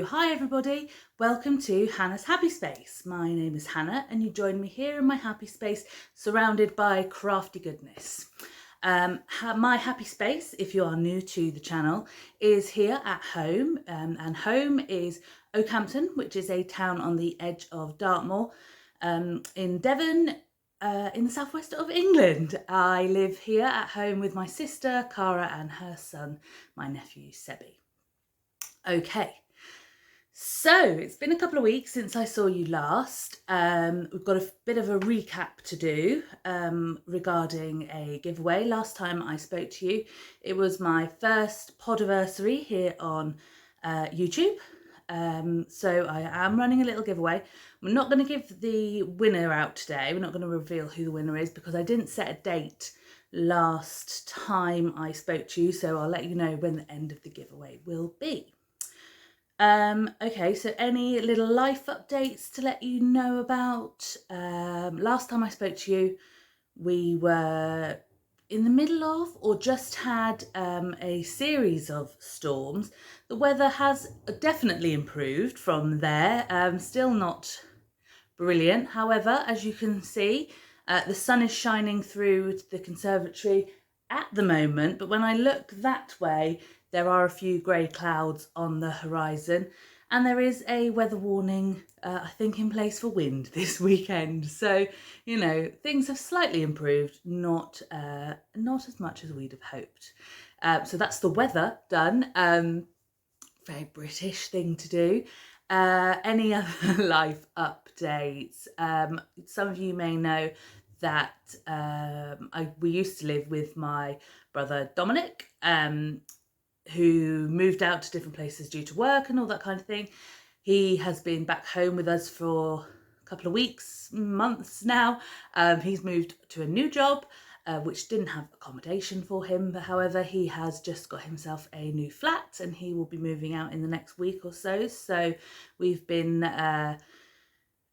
hi everybody, welcome to Hannah's Happy Space. My name is Hannah and you join me here in my happy space surrounded by crafty goodness. My happy space, if you are new to the channel, is here at home, and home is Oakhampton, which is a town on the edge of Dartmoor in Devon, in the southwest of England. I live here at home with my sister Cara and her son, my nephew Sebi. Okay, so it's been a couple of weeks since I saw you last. We've got a bit of a recap to do regarding a giveaway. Last time I spoke to you, it was my first podiversary here on YouTube. So I am running a little giveaway. We're not going to give the winner out today. We're not going to reveal who the winner is because I didn't set a date last time I spoke to you. So I'll let you know when the end of the giveaway will be. Okay, so any little life updates to let you know about? Last time I spoke to you, we were in the middle of or just had a series of storms. The weather has definitely improved from there, still not brilliant. However, as you can see, the sun is shining through the conservatory at the moment, but when I look that way, there are a few grey clouds on the horizon and there is a weather warning, I think, in place for wind this weekend. So, you know, things have slightly improved, not as much as we'd have hoped. So that's the weather done. Very British thing to do. Any other life updates? Some of you may know that we used to live with my brother Dominic, who moved out to different places due to work and all that kind of thing. He has been back home with us for a couple of weeks, months now. He's moved to a new job, which didn't have accommodation for him. But however, he has just got himself a new flat and he will be moving out in the next week or so. So we've been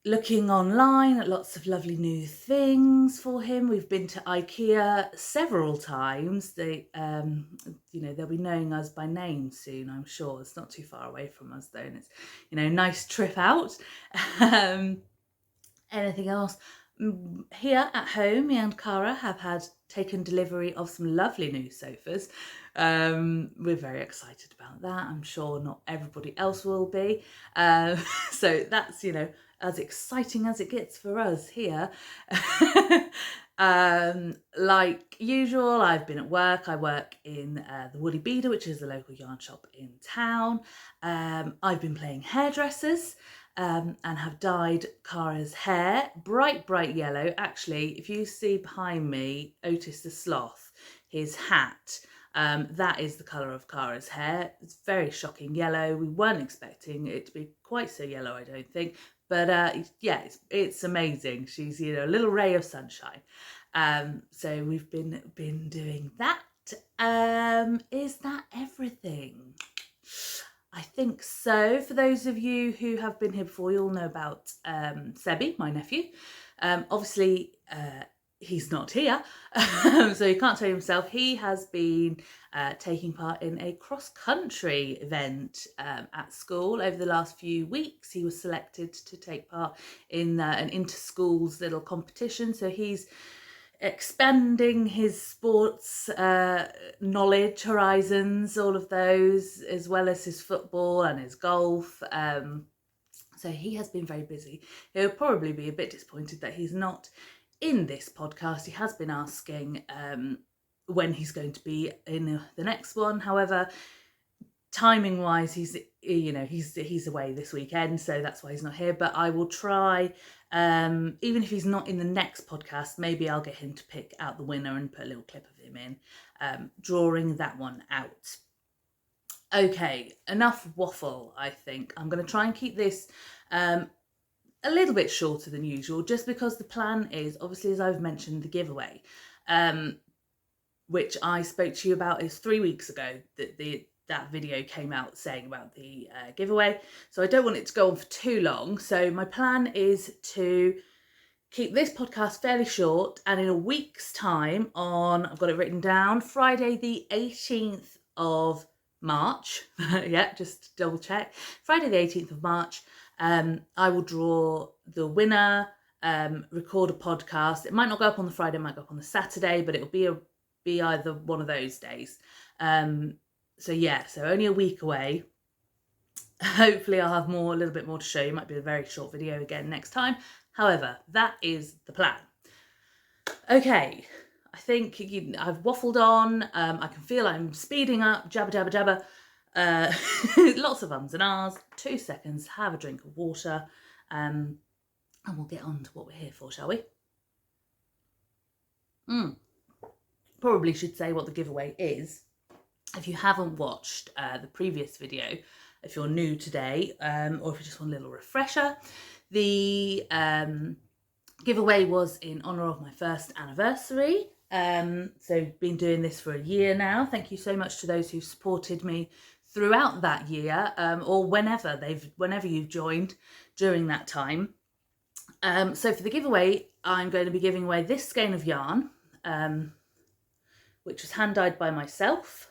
looking online at lots of lovely new things for him. We've been to IKEA several times. They, you know, they'll be knowing us by name soon, I'm sure. It's not too far away from us though, and it's, you know, nice trip out. Anything else? Here at home, me and Cara have taken delivery of some lovely new sofas. We're very excited about that. I'm sure not everybody else will be. So that's, you know, as exciting as it gets for us here. Like usual, I've been at work. I work in the Woolly Beater, which is the local yarn shop in town. I've been playing hairdressers and have dyed Cara's hair bright yellow. Actually, if you see behind me Otis the Sloth, his hat, that is the colour of Cara's hair. It's very shocking yellow. We weren't expecting it to be quite so yellow, I don't think. But yeah, it's amazing. She's, you know, a little ray of sunshine. So we've been doing that. Is that everything? I think so. For those of you who have been here before, you'll know about Sebi, my nephew. Obviously, he's not here, so he can't tell you himself. He has been taking part in a cross-country event at school over the last few weeks. He was selected to take part in an inter-schools little competition, so he's expanding his sports knowledge, horizons, all of those, as well as his football and his golf. So he has been very busy. He'll probably be a bit disappointed that he's not in this podcast. He has been asking when he's going to be in the next one. However, timing wise, he's away this weekend, so that's why he's not here. But I will try, even if he's not in the next podcast, maybe I'll get him to pick out the winner and put a little clip of him in, drawing that one out. Okay, enough waffle, I think. I'm going to try and keep this a little bit shorter than usual, just because the plan is, obviously, as I've mentioned, the giveaway, which I spoke to you about is 3 weeks ago, that video came out saying about the giveaway. So I don't want it to go on for too long. So my plan is to keep this podcast fairly short, and in a week's time, on, I've got it written down, Friday the 18th of March, yeah, just double check, Friday the 18th of March, I will draw the winner, record a podcast. It might not go up on the Friday, it might go up on the Saturday, but it'll be either one of those days. So yeah, so only a week away. Hopefully I'll have a little bit more to show you. Might be a very short video again next time. However, that is the plan. Okay, I think I've waffled on. I can feel I'm speeding up, jabba, jabba, jabba. Lots of ums and ahs. 2 seconds, have a drink of water, and we'll get on to what we're here for, shall we? Probably should say what the giveaway is. If you haven't watched the previous video, if you're new today, or if you just want a little refresher, the giveaway was in honour of my first anniversary. So been doing this for a year now. Thank you so much to those who supported me throughout that year, or whenever you've joined during that time. So for the giveaway, I'm going to be giving away this skein of yarn, which was hand dyed by myself,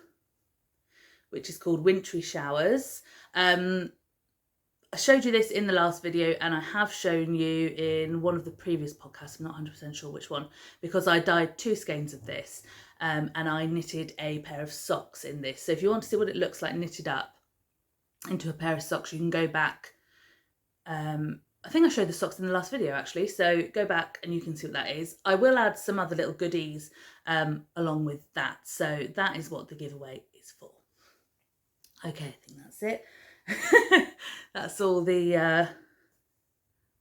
which is called Wintry Showers. I showed you this in the last video, and I have shown you in one of the previous podcasts, I'm not 100% sure which one, because I dyed 2 skeins of this, and I knitted a pair of socks in this. So if you want to see what it looks like knitted up into a pair of socks, you can go back. I think I showed the socks in the last video actually, so go back and you can see what that is. I will add some other little goodies along with that, so that is what the giveaway is for. Okay, I think that's it. That's all the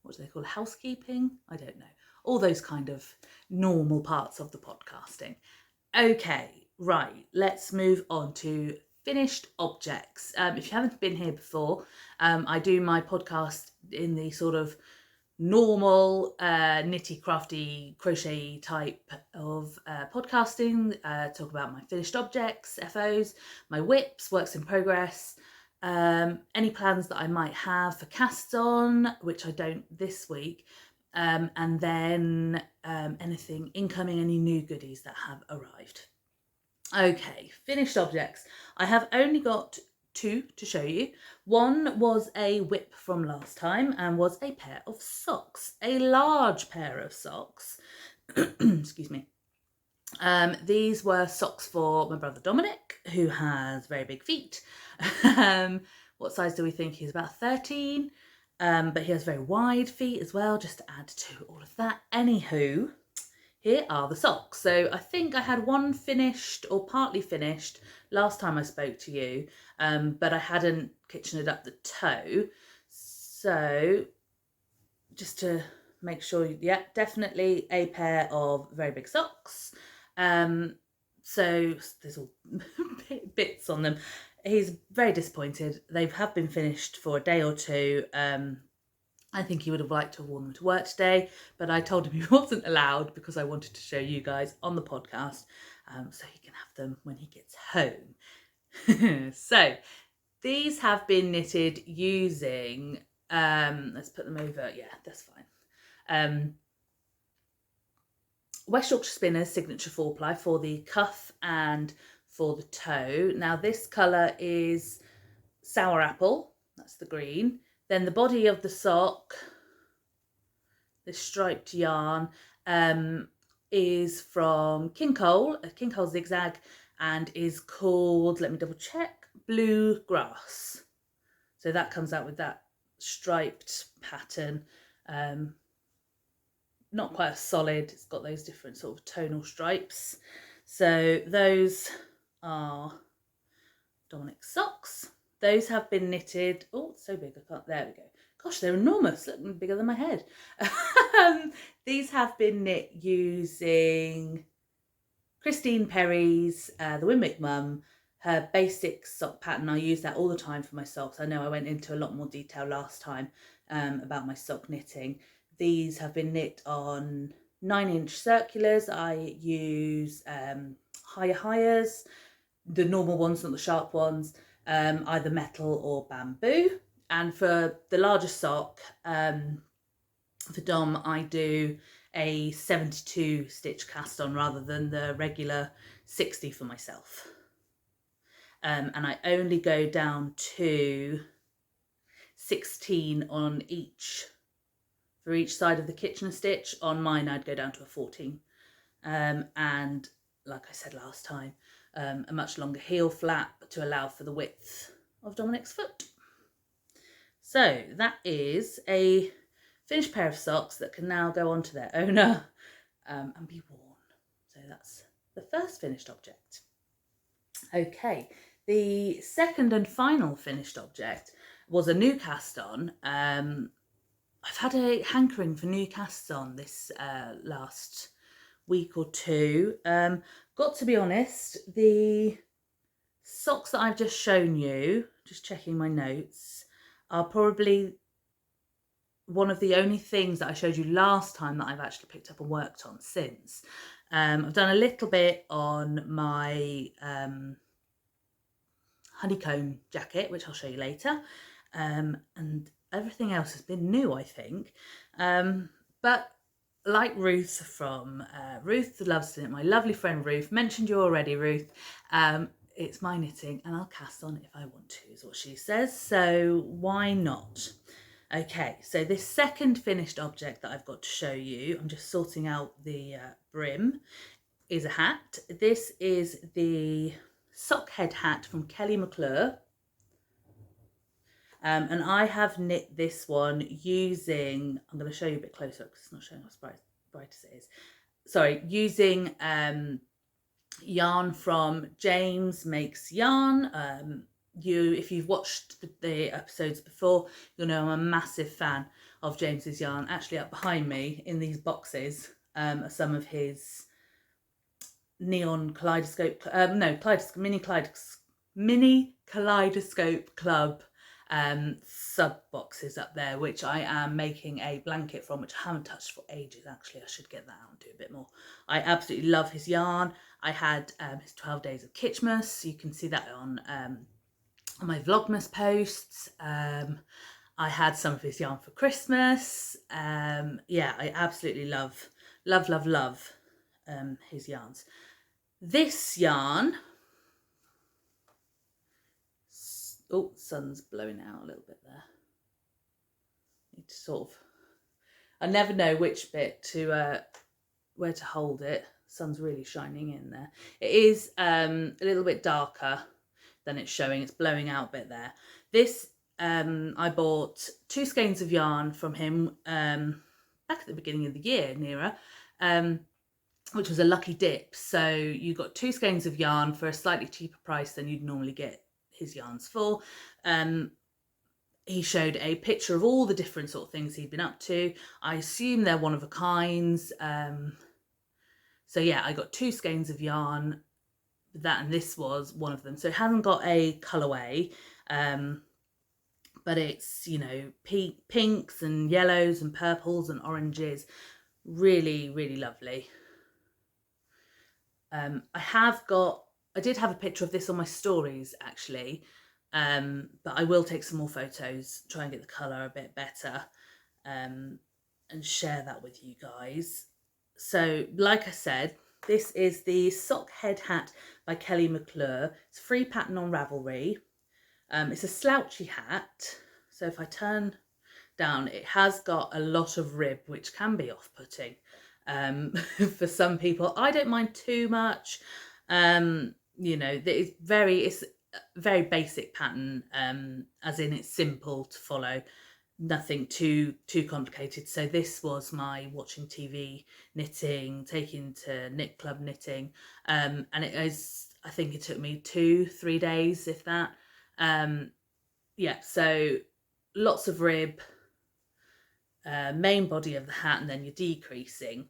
what do they call housekeeping? I don't know. All those kind of normal parts of the podcasting. Okay, right, let's move on to finished objects. If you haven't been here before, I do my podcast in the sort of normal nitty crafty crochet type of podcasting. Talk about my finished objects, FOs, my whips, works in progress, any plans that I might have for casts on, which I don't this week, and then anything incoming, any new goodies that have arrived. Okay, finished objects. I have only got 2 to show you. One was a whip from last time and was a pair of socks, a large pair of socks. Excuse me. These were socks for my brother Dominic, who has very big feet. What size do we think he's? About 13, but he has very wide feet as well, just to add to all of that. Anywho, here are the socks. So I think I had one finished or partly finished last time I spoke to you, but I hadn't kitchened up the toe. So just to make sure, yeah, definitely a pair of very big socks. So there's all bits on them. He's very disappointed. They have been finished for a day or two. I think he would have liked to have worn them to work today, but I told him he wasn't allowed because I wanted to show you guys on the podcast, so he can have them when he gets home. So these have been knitted using, let's put them over, yeah, that's fine. West Yorkshire Spinners Signature 4-ply for the cuff and for the toe. Now this colour is Sour Apple, that's the green. Then the body of the sock, this striped yarn, is from King Cole, a King Cole zigzag, and is called, let me double check, Blue Grass. So that comes out with that striped pattern. Not quite as solid, it's got those different sort of tonal stripes. So those are Dominic's socks. Those have been knitted, oh, it's so big, I can't, there we go. Gosh, they're enormous, look, bigger than my head. These have been knit using Christine Perry's, the Winwick mum, her basic sock pattern. I use that all the time for my socks. I know I went into a lot more detail last time about my sock knitting. These have been knit on 9-inch circulars. I use higher, the normal ones, not the sharp ones, either metal or bamboo. And for the larger sock, for Dom, I do a 72 stitch cast on rather than the regular 60 for myself. and I only go down to 16 on each, for each side of the Kitchener stitch. On mine I'd go down to a 14, and like I said last time, a much longer heel flap to allow for the width of Dominic's foot. So that is a finished pair of socks that can now go on to their owner and be worn. So that's the first finished object. Okay, the second and final finished object was a new cast on. I've had a hankering for new casts on this last week or two. Got to be honest, the socks that I've just shown you, just checking my notes, are probably one of the only things that I showed you last time that I've actually picked up and worked on since. I've done a little bit on my honeycomb jacket, which I'll show you later, and everything else has been new, I think. But like Ruth from Ruth Loves It, my lovely friend Ruth, mentioned you already, Ruth, it's my knitting and I'll cast on if I want to, is what she says, so why not? Okay, so this second finished object that I've got to show you, I'm just sorting out the brim, is a hat. This is the sock head hat from McClure. And I have knit this one using, I'm going to show you a bit closer because it's not showing as bright as it is. Sorry, using yarn from James Makes Yarn. If you've watched the episodes before, you'll know I'm a massive fan of James's yarn. Actually, up behind me in these boxes are some of his neon kaleidoscope, mini kaleidoscope club sub boxes up there, which I am making a blanket from, which I haven't touched for ages. Actually, I should get that out and do a bit more. I absolutely love his yarn. I had his 12 days of Kitchmas. You can see that on my Vlogmas posts. I had some of his yarn for Christmas. Yeah, I absolutely love his yarns. This yarn, oh, sun's blowing out a little bit there. Need to sort of, I never know which bit to where to hold it. Sun's really shining in there. It is a little bit darker than it's showing. It's blowing out a bit there. This I bought 2 skeins of yarn from him back at the beginning of the year, nearer, which was a lucky dip. So you got 2 skeins of yarn for a slightly cheaper price than you'd normally get his yarns for. He showed a picture of all the different sort of things he'd been up to. I assume they're one of a kinds. So yeah, I got 2 skeins of yarn, that and this was one of them. So it hasn't got a colourway, but it's, you know, pinks and yellows and purples and oranges. Really, really lovely. I did have a picture of this on my stories actually, but I will take some more photos, try and get the colour a bit better, and share that with you guys. So like I said, this is the sock head hat by McClure. It's a free pattern on Ravelry. It's a slouchy hat, so if I turn down, it has got a lot of rib, which can be off-putting for some people. I don't mind too much. You know, it's a very basic pattern, as in it's simple to follow, nothing too complicated. So this was my watching TV knitting, taking to knit club knitting, and it is, I think it took me 2-3 days, if that. Yeah, so lots of rib, main body of the hat, and then you're decreasing.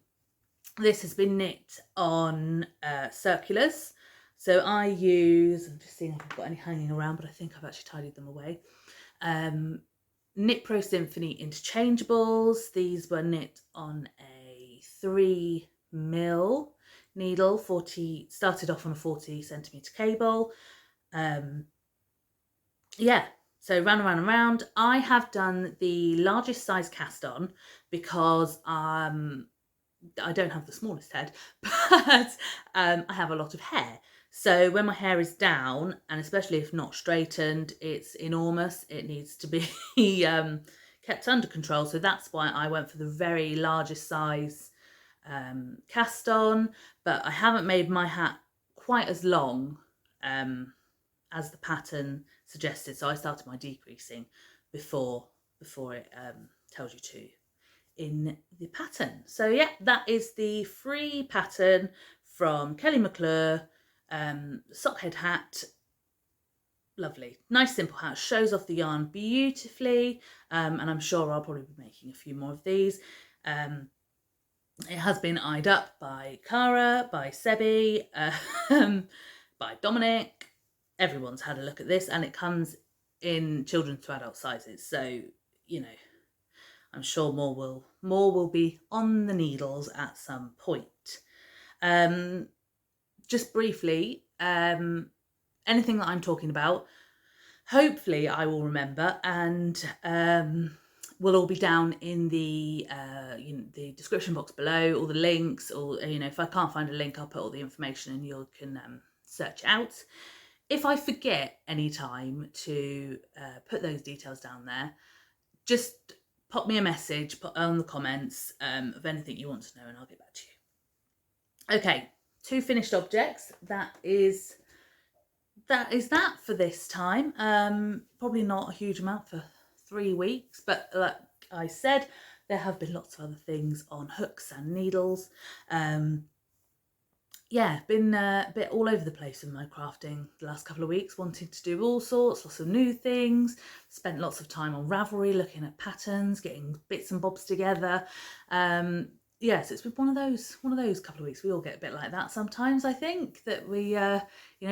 This has been knit on circulars. So I use, I'm just seeing if I've got any hanging around, but I think I've actually tidied them away. Knit Pro Symphony interchangeables. These were knit on a 3mm needle, started off on a 40cm cable. Yeah, so round and round and round. I have done the largest size cast on because I don't have the smallest head, but I have a lot of hair. So when my hair is down, and especially if not straightened, it's enormous. It needs to be kept under control. So that's why I went for the very largest size cast on, but I haven't made my hat quite as long as the pattern suggested. So I started my decreasing before it tells you to in the pattern. So yeah, that is the free pattern from McClure, sockhead hat. Lovely, nice simple hat, shows off the yarn beautifully, and I'm sure I'll probably be making a few more of these. It has been eyed up by Cara, by Sebi, by Dominic. Everyone's had a look at this, and it comes in children's to adult sizes. So, you know, I'm sure more will be on the needles at some point. Just briefly, anything that I'm talking about, hopefully I will remember, and will all be down in the the description box below, all the links, or if I can't find a link, I'll put all the information and you can search out. If I forget any time to put those details down there, just pop me a message, put on the comments of anything you want to know, and I'll get back to you. Okay, 2 finished objects. That is that for this time. Probably not a huge amount for 3 weeks, but like I said, there have been lots of other things on hooks and needles. Yeah, been a bit all over the place with my crafting the last couple of weeks, wanting to do all sorts, lots of new things. Spent lots of time on Ravelry looking at patterns, getting bits and bobs together. Yes, it's been one of those couple of weeks. We all get a bit like that sometimes. I think that we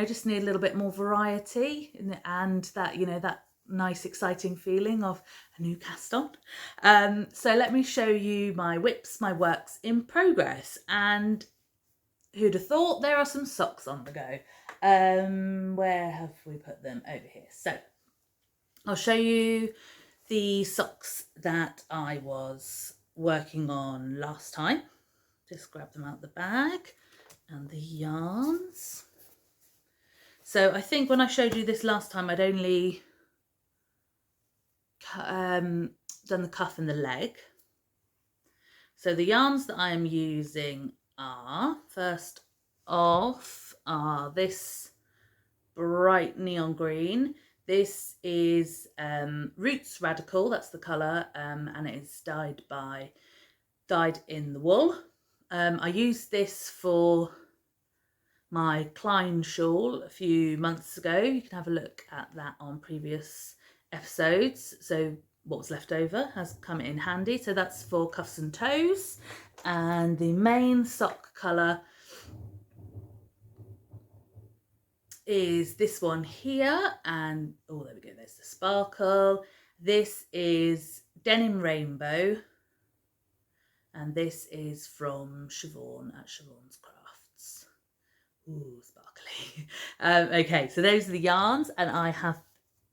just need a little bit more variety, and that that nice exciting feeling of a new cast on. So let me show you my whips, my works in progress. And who'd have thought, there are some socks on the go. Where have we put them? Over here. So I'll show you the socks that I was working on last time. Just grab them out of the bag, and the yarns. So I think when I showed you this last time, I'd only done the cuff and the leg. So the yarns that I am using are, first off, this bright neon green. This is Roots Radical, that's the colour, and it is dyed in the wool. I used this for my Klein shawl a few months ago. You can have a look at that on previous episodes. So what was left over has come in handy. So that's for cuffs and toes. And the main sock colour is this one here, and oh, there we go, there's the sparkle. This is Denim Rainbow, and this is from Siobhan at Siobhan's Crafts. Ooh, sparkly. Okay, so those are the yarns, and I have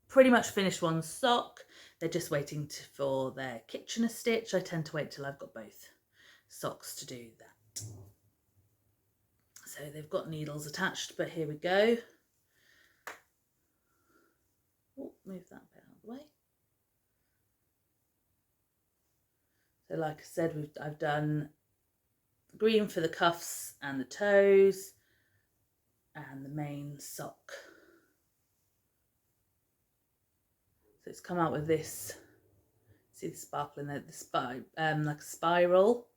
pretty much finished one sock. They're just waiting for their Kitchener stitch. I tend to wait till I've got both socks to do that. So they've got needles attached, but here we go. Oh, move that bit out of the way. So like I said, I've done green for the cuffs and the toes, and the main sock. So it's come out with this, see the sparkle in there, like a spiral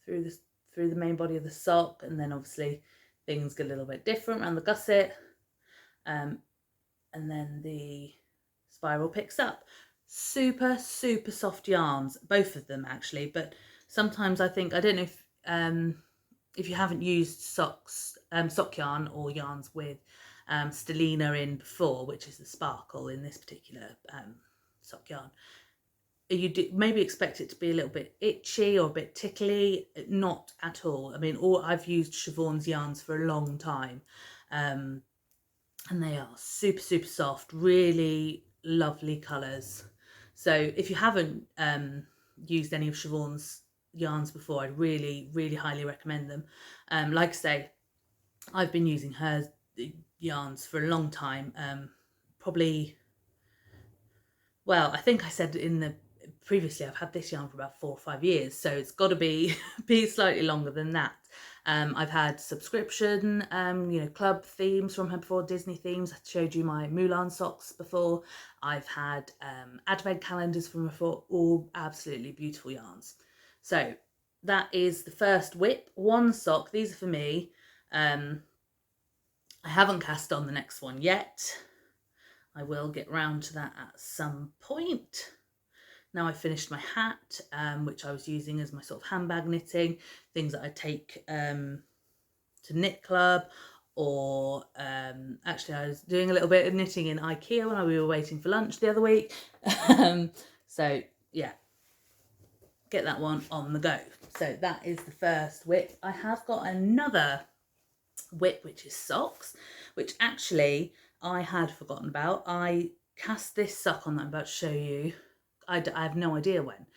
through the main body of the sock, and then obviously things get a little bit different around the gusset, and then the spiral picks up. Super soft yarns, both of them actually, but sometimes I think, I don't know if you haven't used sock yarn or yarns with stellina in before, which is the sparkle in this particular sock yarn, you maybe expect it to be a little bit itchy or a bit tickly. Not at all. I mean, I've used Siobhan's yarns for a long time, and they are super soft, really lovely colours. So if you haven't used any of Siobhan's yarns before, I'd really highly recommend them. Like I say, I've been using her yarns for a long time, probably, well, I think I said in the previously I've had this yarn for about 4 or 5 years, so it's got to be be slightly longer than that. I've had subscription, club themes from her before, Disney themes. I showed you my Mulan socks before. I've had advent calendars from her before, all absolutely beautiful yarns. So that is the first whip. One sock, these are for me. I haven't cast on the next one yet. I will get round to that at some point. Now I've finished my hat, which I was using as my sort of handbag knitting, things that I take to knit club, or actually I was doing a little bit of knitting in IKEA when we were waiting for lunch the other week. So yeah, get that one on the go. So that is the first whip. I have got another whip, which is socks, which actually I had forgotten about. I cast this sock on that I'm about to show you. I have no idea when.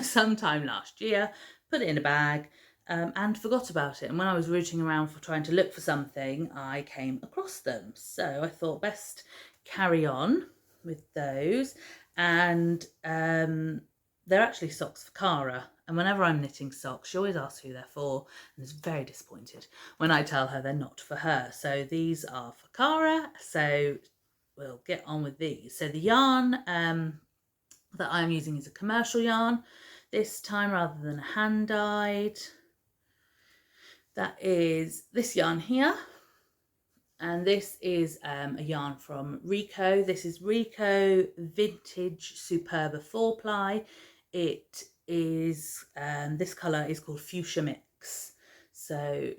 Sometime last year, put it in a bag and forgot about it. And when I was rooting around for trying to look for something, I came across them. So I thought best carry on with those. And they're actually socks for Cara. And whenever I'm knitting socks, she always asks who they're for and is very disappointed when I tell her they're not for her. So these are for Cara. So we'll get on with these. So the yarn that I'm using is a commercial yarn this time rather than a hand dyed. That is this yarn here, and this is a yarn from Rico. This is Rico Vintage Superba 4-ply. It is this colour is called Fuschia Mix. So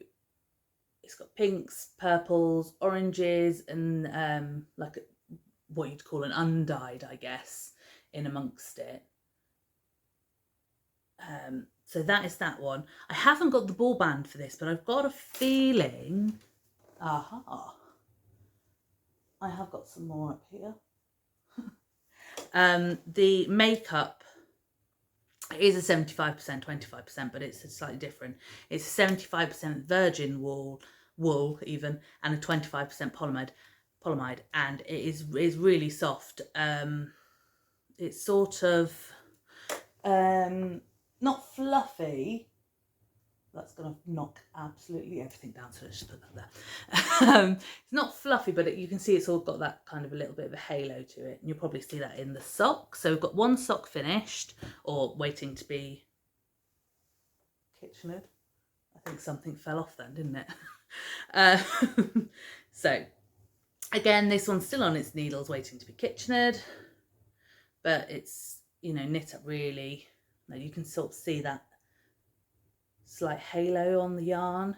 it's got pinks, purples, oranges, and like what you'd call an undyed, I guess, in amongst it. So that is that one. I haven't got the ball band for this, but I've got a feeling, I have got some more up here. The makeup is a 75%, 25%, but it's slightly different. It's 75% virgin wool even, and a 25% polymid, and it is really soft. It's sort of not fluffy. That's going to knock absolutely everything down, so let's just put that there. It's not fluffy, but you can see it's all got that kind of a little bit of a halo to it, and you'll probably see that in the sock. So we've got one sock finished, or waiting to be kitchened. I think something fell off then, didn't it? So again, this one's still on its needles, waiting to be kitchened, but it's, knit up really. Now you can sort of see that slight halo on the yarn,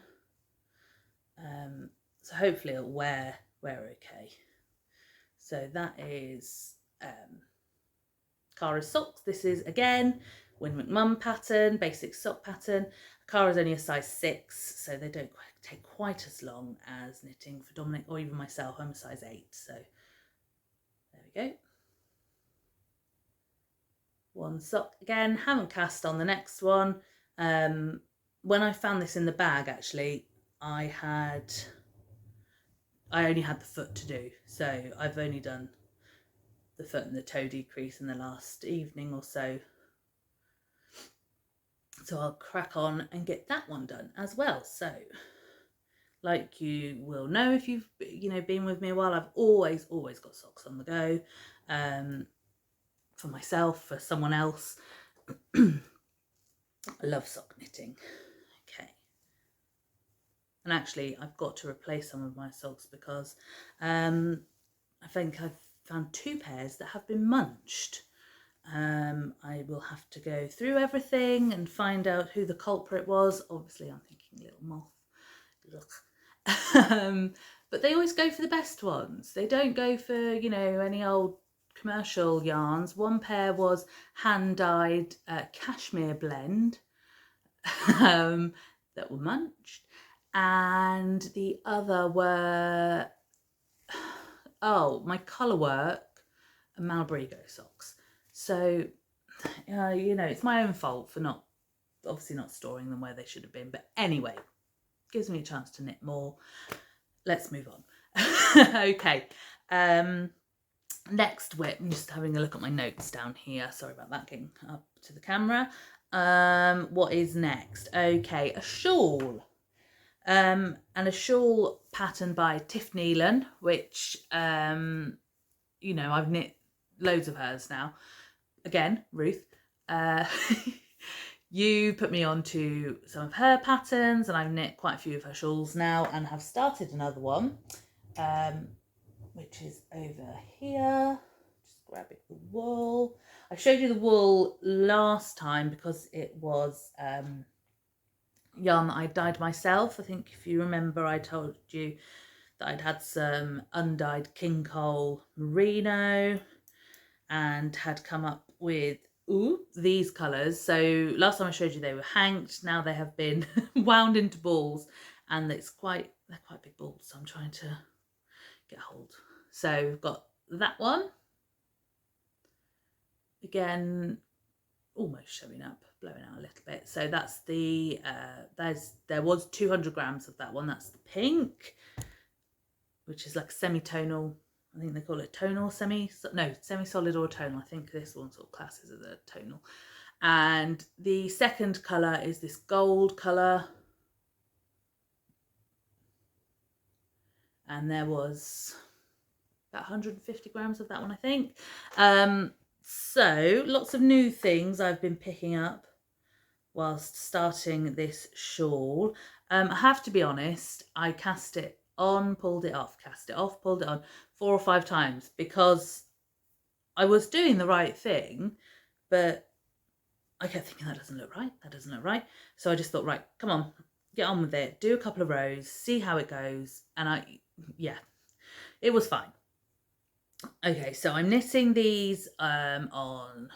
so hopefully it'll wear okay. So that is Cara's socks. This is again Winwick mum pattern, basic sock pattern. Cara's only a size 6, so they don't take quite as long as knitting for Dominic or even myself. I'm a size 8, so there we go. One sock again, haven't cast on the next one. When I found this in the bag, actually, I only had the foot to do, so I've only done the foot and the toe decrease in the last evening or so. So I'll crack on and get that one done as well. So, like you will know if you've been with me a while, I've always got socks on the go. For myself, for someone else. I love sock knitting. Okay. And actually, I've got to replace some of my socks because I think I've found 2 pairs that have been munched. I will have to go through everything and find out who the culprit was. Obviously, I'm thinking little moth. But they always go for the best ones. They don't go for, any old commercial yarns. One pair was hand-dyed cashmere blend that were munched, and the other were my colour work and Malabrigo socks. So it's my own fault for obviously not storing them where they should have been. But anyway, gives me a chance to knit more. Let's move on. Okay. Next whip, I'm just having a look at my notes down here. Sorry about that, getting up to the camera. What is next? Okay, a shawl. And a shawl pattern by Neilan, which, you know, I've knit loads of hers now. Again, Ruth, you put me on to some of her patterns, and I've knit quite a few of her shawls now, and have started another one, which is over here. Just grabbing the wool. I showed you the wool last time because it was yarn that I dyed myself. I think if you remember, I told you that I'd had some undyed king coal merino and had come up with these colours. So last time I showed you they were hanked. Now they have been wound into balls, and they're quite big balls, so I'm trying to get hold. So we've got that one again, almost showing up, blowing out a little bit. So that's the there was 200 grams of that one. That's the pink, which is like semi-tonal. I think they call it tonal, semi-solid or tonal. I think this one sort of classes as a tonal. And the second colour is this gold colour. And there was about 150 grams of that one, I think. So lots of new things I've been picking up whilst starting this shawl. I have to be honest, I cast it on, pulled it off, cast it off, pulled it on 4 or 5 times because I was doing the right thing, but I kept thinking that doesn't look right, that doesn't look right. So I just thought, right, come on, get on with it, do a couple of rows, see how it goes. And yeah, it was fine. Okay, so I'm knitting these on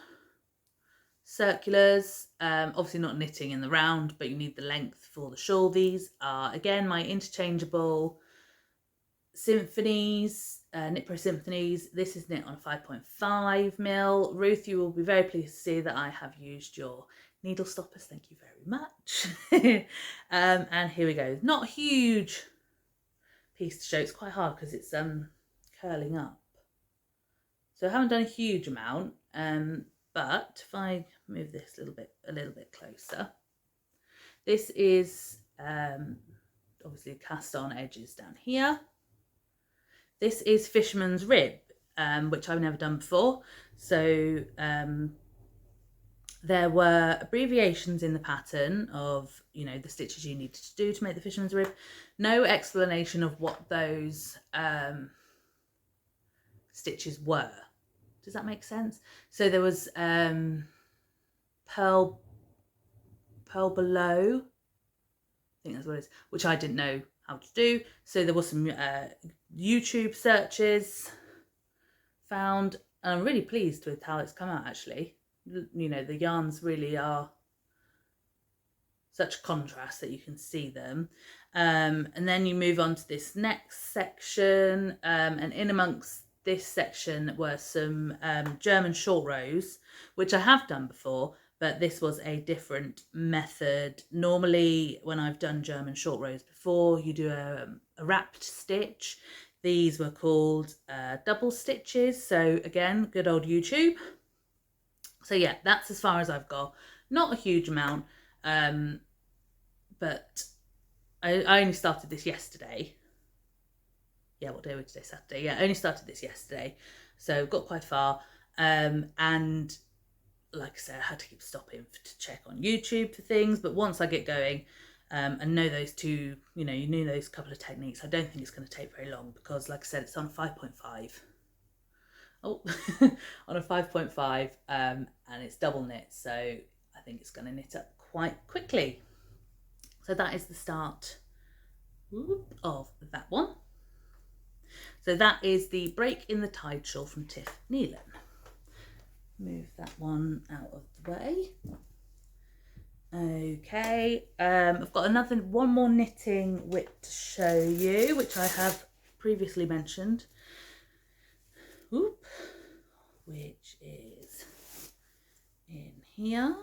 circulars, obviously not knitting in the round, but you need the length for the shawl. These are again my interchangeable symphonies, Knit Pro Symphonies. This is knit on a 5.5mm. Ruth, you will be very pleased to see that I have used your needle stoppers. Thank you very much. And here we go. Not a huge piece to show. It's quite hard because it's curling up. So I haven't done a huge amount, but if I move this a little bit closer, this is obviously cast on edges down here. This is Fisherman's rib, which I've never done before. So there were abbreviations in the pattern of, you know, the stitches you needed to do to make the Fisherman's rib. No explanation of what those stitches were. Does that make sense? So there was pearl below, I think that's what it is, which I didn't know how to do. So there was some YouTube searches found, and I'm really pleased with how it's come out actually. You know, the yarns really are such contrast that you can see them. And then you move on to this next section, and in amongst this section were some German short rows, which I have done before, but this was a different method. Normally, when I've done German short rows before, you do a wrapped stitch. These were called double stitches. So again, good old YouTube. So yeah, that's as far as I've got. Not a huge amount, but I only started this yesterday. Yeah, what day was today? Saturday. Yeah, I only started this yesterday, so got quite far. And like I said, I had to keep stopping to check on YouTube for things. But once I get going and know those two, you know those couple of techniques, I don't think it's going to take very long because, like I said, it's on 5.5. Oh, on a 5.5, and it's double knit, so I think it's going to knit up quite quickly. So that is the start of that one. So that is the Break in the Tide shawl from Neilan. Move that one out of the way. Okay, I've got one more knitting whip to show you, which I have previously mentioned. Which is in here.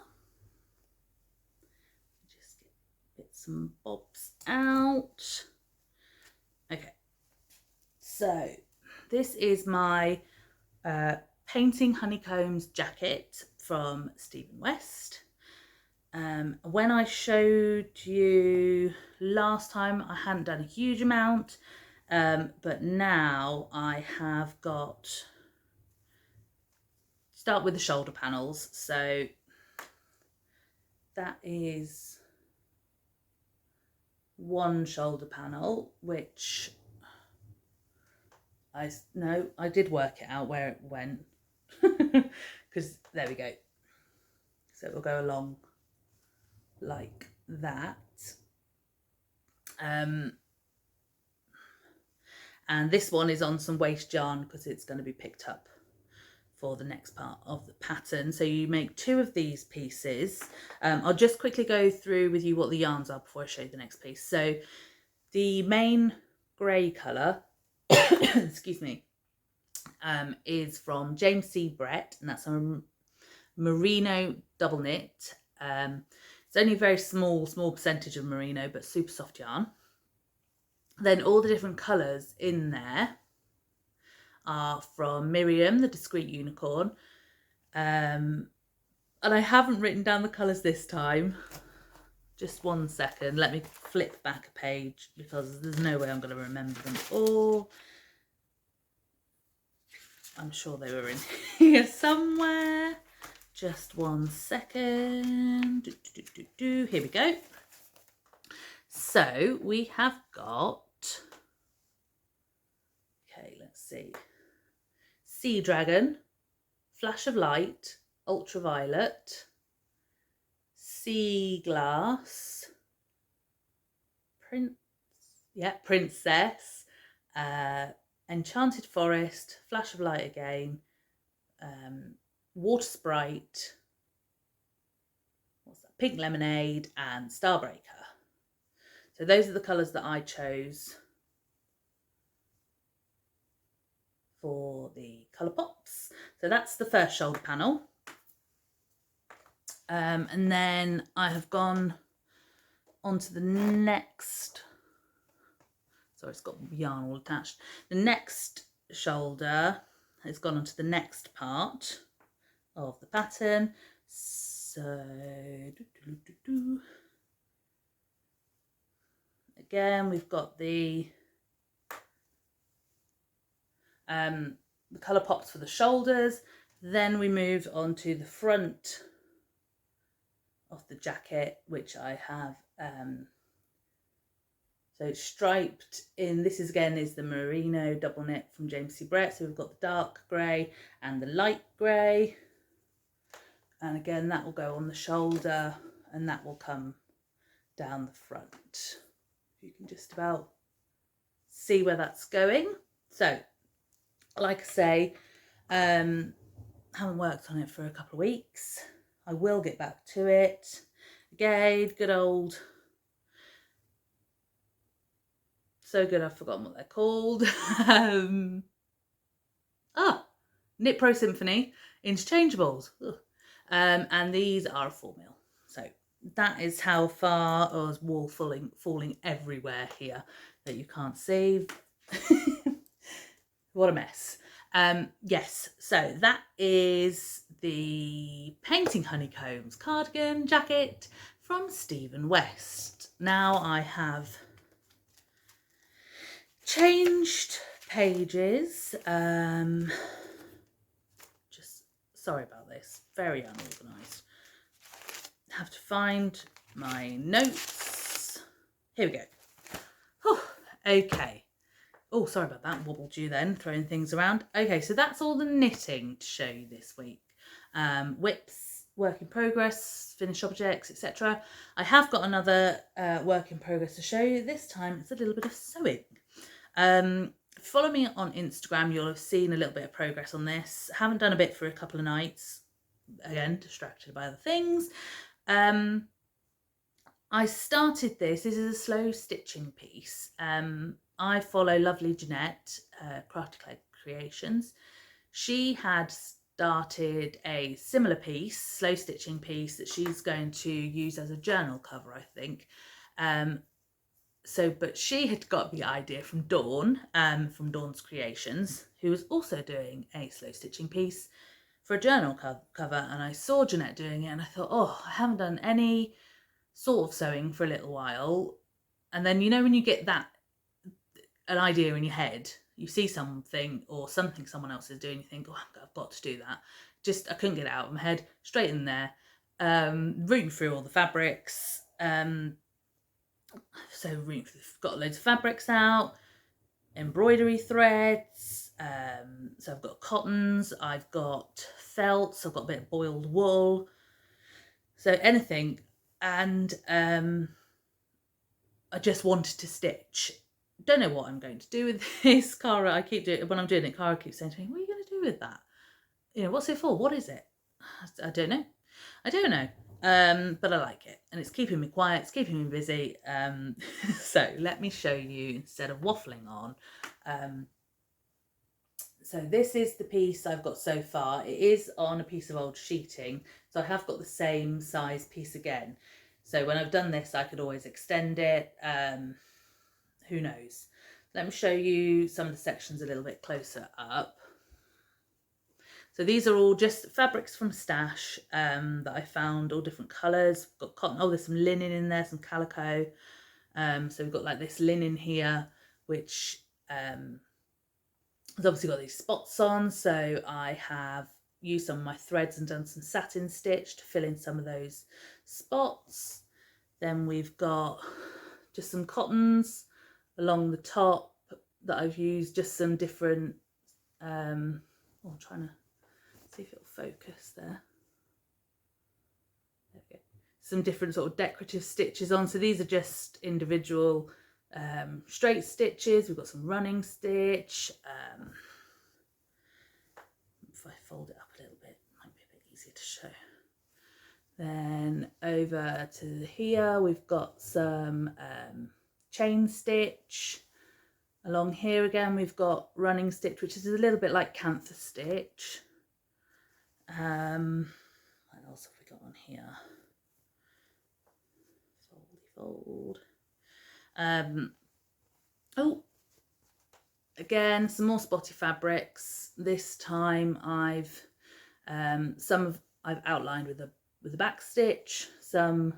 Just get bits some bobs out. Okay, so this is my painting honeycombs jacket from Stephen West. When I showed you last time, I hadn't done a huge amount, but now I have got, start with the shoulder panels. So that is one shoulder panel, which I did work it out where it went, because there we go. So it will go along like that. And this one is on some waste yarn because it's going to be picked up for the next part of the pattern. So you make 2 of these pieces. I'll just quickly go through with you what the yarns are before I show you the next piece. So the main grey colour, excuse me, is from James C. Brett, and that's a merino double knit. It's only a very small percentage of merino, but super soft yarn. Then all the different colours in there are from Miriam, the Discreet Unicorn. And I haven't written down the colours this time. Just one second. Let me flip back a page because there's no way I'm going to remember them all. I'm sure they were in here somewhere. Just one second. Here we go. So we have got, okay, let's see. Sea Dragon, Flash of Light, Ultraviolet, Sea Glass, Princess, Enchanted Forest, Flash of Light again, Water Sprite, what's that? Pink Lemonade, and Starbreaker. So those are the colours that I chose for the colour pops. So that's the first shoulder panel. And then I have gone onto the next, sorry, it's got yarn all attached. The next shoulder has gone onto the next part of the pattern. So again, we've got the colour pops for the shoulders. Then we moved on to the front of the jacket, which I have so striped in. This is again is the merino double knit from James C. Brett. So we've got the dark grey and the light grey, and again that will go on the shoulder and that will come down the front. You can just about see where that's going. So like I say, haven't worked on it for a couple of weeks. I will get back to it. Again, good old, so good I've forgotten what they're called. Knit Pro Symphony interchangeables. And these are a 4mm. So that is how far I was wool falling everywhere here that you can't see. What a mess. Yes, so that is the Painting Honeycombs cardigan jacket from Stephen West. Now I have changed pages. Just sorry about this, very unorganised. Have to find my notes. Here we go. Whew, okay. Oh, sorry about that. Wobbled you then, throwing things around. Okay, so that's all the knitting to show you this week. Whips, work in progress, finished objects, etc. I have got another work in progress to show you. This time it's a little bit of sewing. Follow me on Instagram. You'll have seen a little bit of progress on this. Haven't done a bit for a couple of nights. Again, distracted by other things. I started this. This is a slow stitching piece. I follow lovely Jeanette, Crafty Creations. She had started a similar piece, slow stitching piece, that she's going to use as a journal cover, I think. But she had got the idea from Dawn, from Dawn's Creations, who was also doing a slow stitching piece for a journal cover. And I saw Jeanette doing it and I thought, oh, I haven't done any sort of sewing for a little while. And then, you know, when you get an idea in your head, you see something or something someone else is doing, you think, oh, I've got to do that. I couldn't get it out of my head, straight in there, rooting through all the fabrics. So we've got loads of fabrics out, embroidery threads, so I've got cottons, I've got felts, I've got a bit of boiled wool, so anything. And I just wanted to stitch. Don't know what I'm going to do with this. Cara, when I'm doing it, Cara keeps saying to me, what are you going to do with that? You know, what's it for? What is it? I don't know. But I like it and it's keeping me quiet, it's keeping me busy. So let me show you instead of waffling on. So this is the piece I've got so far. It is on a piece of old sheeting, so I have got the same size piece again. So when I've done this, I could always extend it. Who knows? Let me show you some of the sections a little bit closer up. So these are all just fabrics from Stash that I found, all different colours. Got cotton, oh, there's some linen in there, some calico. So we've got like this linen here, which has obviously got these spots on. So I have used some of my threads and done some satin stitch to fill in some of those spots. Then we've got just some cottons along the top that I've used, just some different, I'm trying to see if it'll focus there. There we go. Some different sort of decorative stitches on. So these are just individual straight stitches. We've got some running stitch. If I fold it up a little bit, it might be a bit easier to show. Then over to here, we've got some chain stitch. Along here again, we've got running stitch, which is a little bit like cantha stitch. What else have we got on here? Fold. Oh, again, some more spotty fabrics. This time I've I've outlined with a back stitch. Some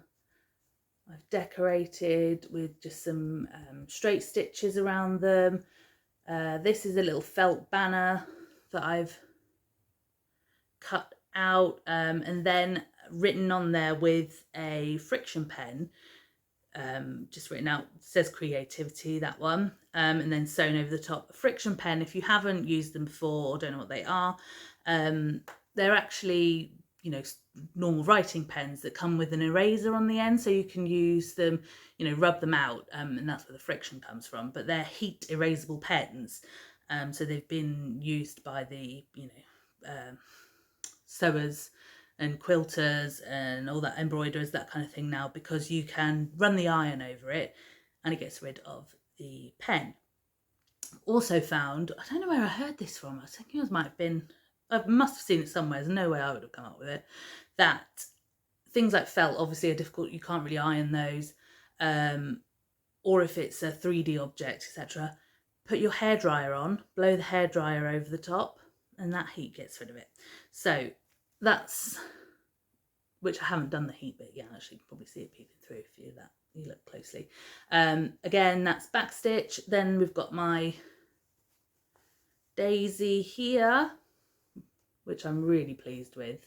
I've decorated with just some straight stitches around them. This is a little felt banner that I've cut out and then written on there with a friction pen, just written out, says creativity, that one, and then sewn over the top. A friction pen, if you haven't used them before or don't know what they are, they're actually, you know, normal writing pens that come with an eraser on the end, so you can use them, you know, rub them out, and that's where the friction comes from. But they're heat erasable pens, so they've been used by the, you know, sewers and quilters and all that, embroiderers, that kind of thing now, because you can run the iron over it and it gets rid of the pen. Also found, I don't know where I heard this from, I think it might have been, I must have seen it somewhere, there's no way I would have come up with it, that things like felt obviously are difficult, you can't really iron those, or if it's a 3D object, etc. Put your hairdryer on, blow the hairdryer over the top, and that heat gets rid of it. So that's, which I haven't done the heat bit yet, actually you can probably see it peeping through if you look closely. Again, that's back stitch. Then we've got my daisy here, which I'm really pleased with.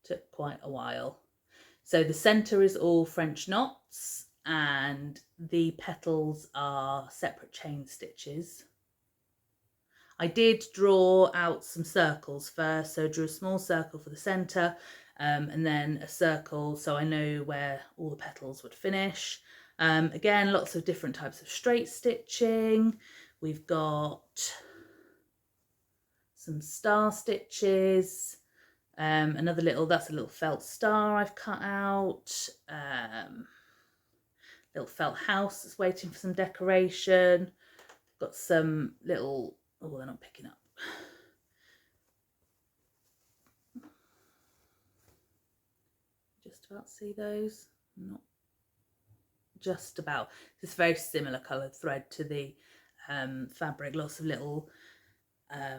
Took quite a while. So the centre is all French knots and the petals are separate chain stitches. I did draw out some circles first, so I drew a small circle for the centre, and then a circle so I know where all the petals would finish. Again, lots of different types of straight stitching. We've got some star stitches, another little, that's a little felt star I've cut out, little felt house that's waiting for some decoration. Got some little, oh, they're not picking up. Just about see those. Not. just about. It's very similar coloured thread to the fabric, lots of little, I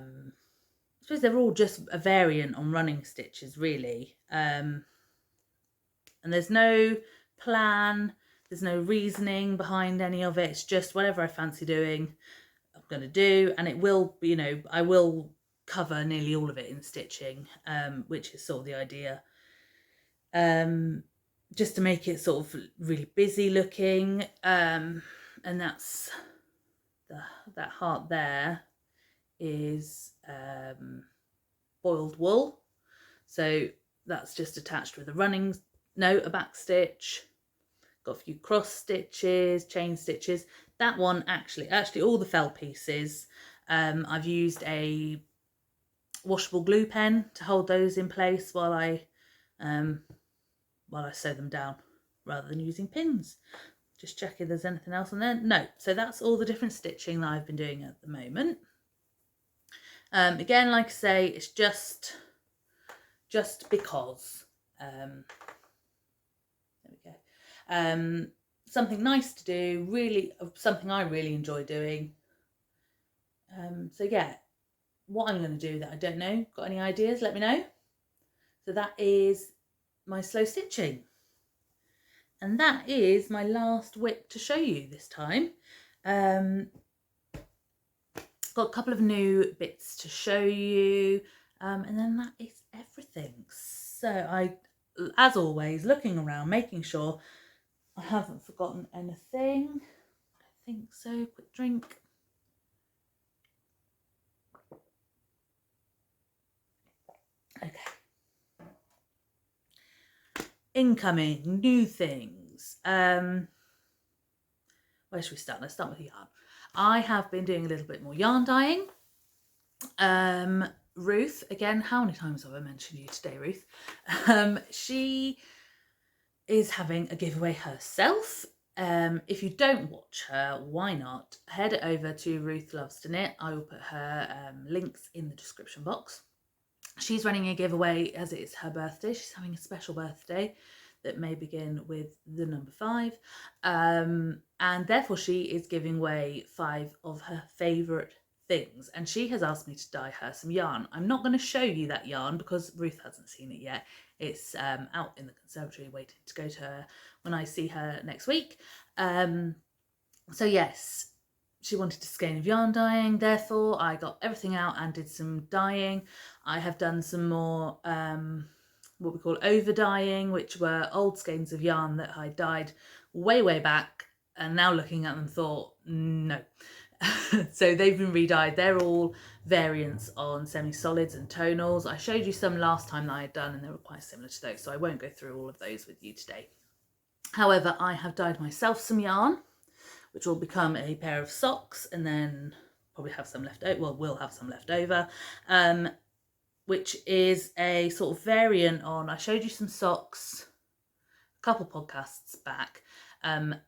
suppose they're all just a variant on running stitches really. And there's no plan, there's no reasoning behind any of it. It's just whatever I fancy doing, I'm going to do, and it will, you know, I will cover nearly all of it in stitching, which is sort of the idea. Just to make it sort of really busy looking, and that's that heart there is boiled wool, so that's just attached with a back stitch. Got a few cross stitches, chain stitches. That one actually all the fell pieces, I've used a washable glue pen to hold those in place while I sew them down, rather than using pins. Just check if there's anything else on there. No, so that's all the different stitching that I've been doing at the moment. Again, like I say, it's just because. There we go. Something nice to do, really, something I really enjoy doing. So yeah, what I'm going to do that I don't know, got any ideas, let me know. So that is my slow stitching. And that is my last whip to show you this time. Got a couple of new bits to show you, and then that is everything. So I, as always, looking around, making sure I haven't forgotten anything. I don't think so. Quick drink. Okay. Incoming, new things. Where should we start? Let's start with yarn. I have been doing a little bit more yarn dyeing. Ruth, again, how many times have I mentioned you today, Ruth? She is having a giveaway herself. If you don't watch her, why not? Head over to Ruth Loves to Knit. I will put her links in the description box. She's running a giveaway as it is her birthday. She's having a special birthday that may begin with the number 5. And therefore she is giving away 5 of her favourite things. And she has asked me to dye her some yarn. I'm not going to show you that yarn because Ruth hasn't seen it yet. It's out in the conservatory waiting to go to her when I see her next week. So yes, she wanted a skein of yarn dyeing, therefore I got everything out and did some dyeing. I have done some more what we call over dyeing, which were old skeins of yarn that I dyed way back, and now looking at them thought no. So they've been re-dyed. They're all variants on semi-solids and tonals. I showed you some last time that I had done and they were quite similar to those, so I won't go through all of those with you today. However, I have dyed myself some yarn, which will become a pair of socks, and then probably have some left over, well, we'll have some left over, which is a sort of variant on, I showed you some socks a couple podcasts back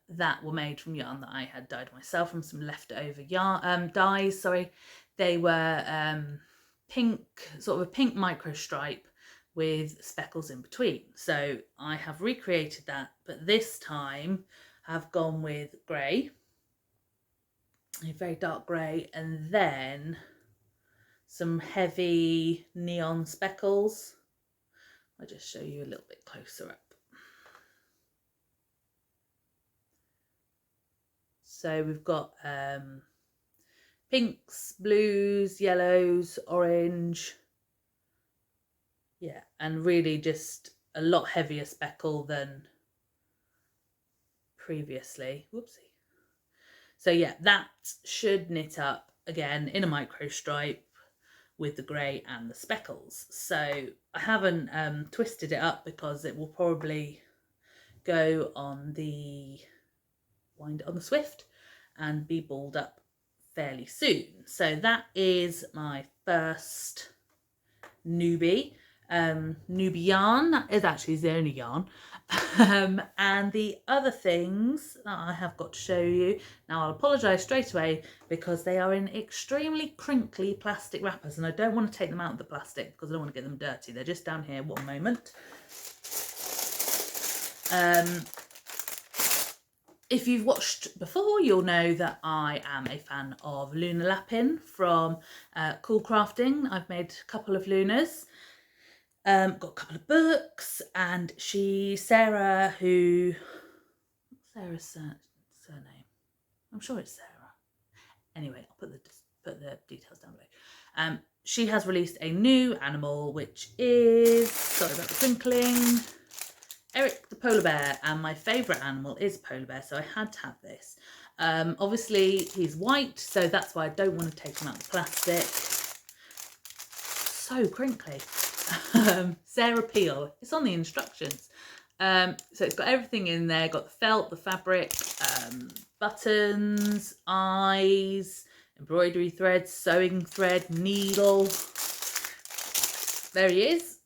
that were made from yarn that I had dyed myself from some leftover yarn, dyes, sorry. They were pink, sort of a pink micro stripe with speckles in between. So I have recreated that, but this time I've gone with grey, a very dark grey, and then some heavy neon speckles. I'll just show you a little bit closer up. So we've got pinks, blues, yellows, orange. Yeah, and really just a lot heavier speckle than previously. Whoopsie. So yeah, that should knit up again in a micro stripe with the grey and the speckles. So I haven't twisted it up because it will probably go on the Swift and be balled up fairly soon. So that is my first newbie. Newbie yarn, that is actually the only yarn. And the other things that I have got to show you, now I'll apologise straight away because they are in extremely crinkly plastic wrappers and I don't want to take them out of the plastic because I don't want to get them dirty. They're just down here, one moment. If you've watched before, you'll know that I am a fan of Luna Lappin from Cool Crafting. I've made a couple of Lunas, got a couple of books, and Sarah's surname? I'm sure it's Sarah. Anyway, I'll put the details down below. She has released a new animal, which is, sorry about the crinkling, Eric the polar bear, and my favourite animal is polar bear, so I had to have this. Obviously he's white, so that's why I don't want to take him out of the plastic. So crinkly. Sarah Peel, it's on the instructions. So it's got everything in there, got the felt, the fabric, buttons, eyes, embroidery thread, sewing thread, needle. There he is.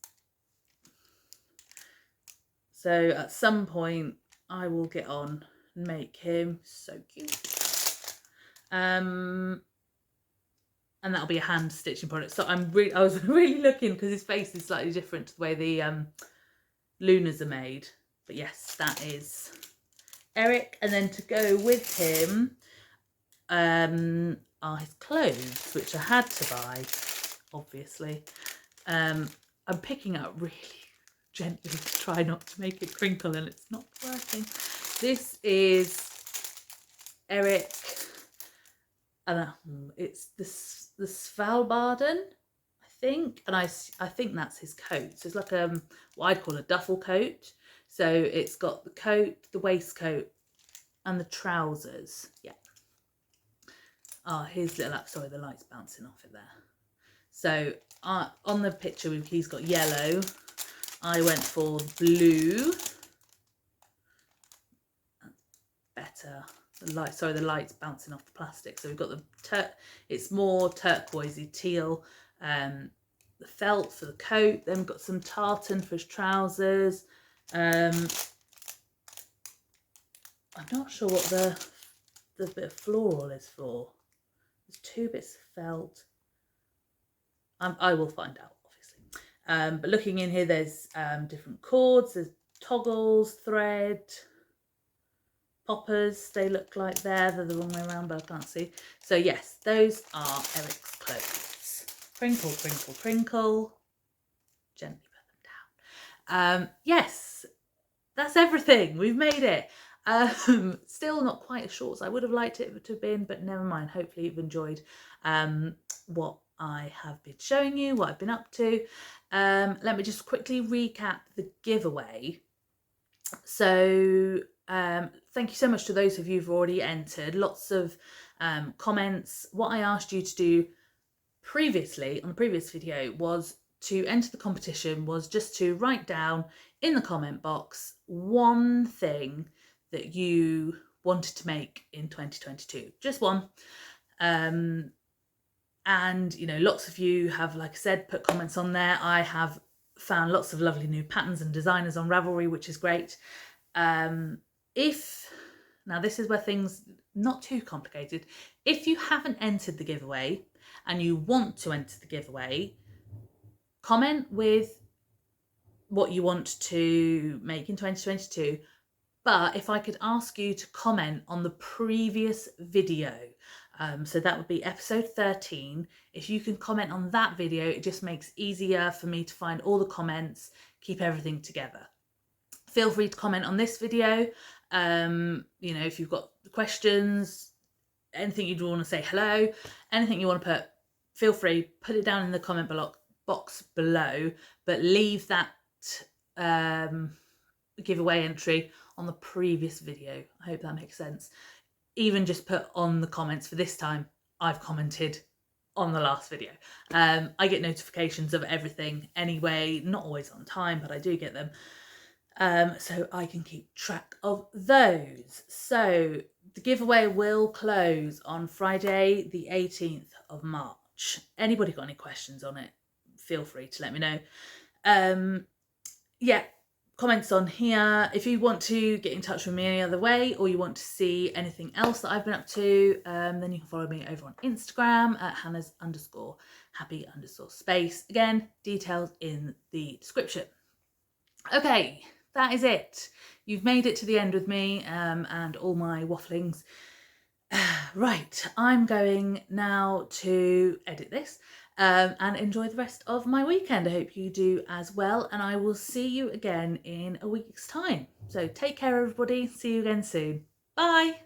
So at some point I will get on and make him so cute. And that'll be a hand stitching product. So I was really looking, because his face is slightly different to the way the Lunas are made. But yes, that is Eric. And then to go with him are his clothes, which I had to buy, obviously. I'm picking up really gently to try not to make it crinkle, and it's not working. This is Eric, and it's the Svalbarden, I think, and I think that's his coat. So it's like what I'd call a duffel coat. So it's got the coat, the waistcoat, and the trousers. Yeah. Oh, here's little, sorry, the light's bouncing off it there. So on the picture, he's got yellow. I went for blue. Better. The light's bouncing off the plastic. So we've got it's more turquoisey teal. The felt for the coat. Then we've got some tartan for his trousers. I'm not sure what the bit of floral is for. There's 2 bits of felt. I will find out, obviously. But looking in here, there's different cords, there's toggles, thread, poppers, they look like they're the wrong way around, but I can't see. So yes, those are Eric's clothes. Crinkle, crinkle, crinkle. Gently put them down. Yes, that's everything. We've made it. Still not quite as short as I would have liked it to have been, but never mind. Hopefully you've enjoyed what I have been showing you, what I've been up to. Let me just quickly recap the giveaway. So thank you so much to those of you who've already entered. Lots of comments. What I asked you to do previously on the previous video was to enter the competition, was just to write down in the comment box one thing that you wanted to make in 2022, just one. And you know, lots of you have, like I said, put comments on there. I have found lots of lovely new patterns and designers on Ravelry, which is great. Now this is where things not too complicated. If you haven't entered the giveaway and you want to enter the giveaway, comment with what you want to make in 2022. But if I could ask you to comment on the previous video, so that would be episode 13. If you can comment on that video, it just makes it easier for me to find all the comments, keep everything together. Feel free to comment on this video. You know, if you've got questions, anything you'd want to say hello, anything you want to put, feel free, put it down in the comment box below, but leave that giveaway entry on the previous video. I hope that makes sense. Even just put on the comments for this time, I've commented on the last video. I get notifications of everything anyway, not always on time, but I do get them. So I can keep track of those. So the giveaway will close on Friday, the 18th of March. Anybody got any questions on it? Feel free to let me know. Yeah, comments on here. If you want to get in touch with me any other way, or you want to see anything else that I've been up to, then you can follow me over on Instagram at Hannah's_happy_space. Again, details in the description. Okay, that is it. You've made it to the end with me and all my wafflings. Right, I'm going now to edit this and enjoy the rest of my weekend. I hope you do as well, and I will see you again in a week's time. So take care, everybody. See you again soon. Bye.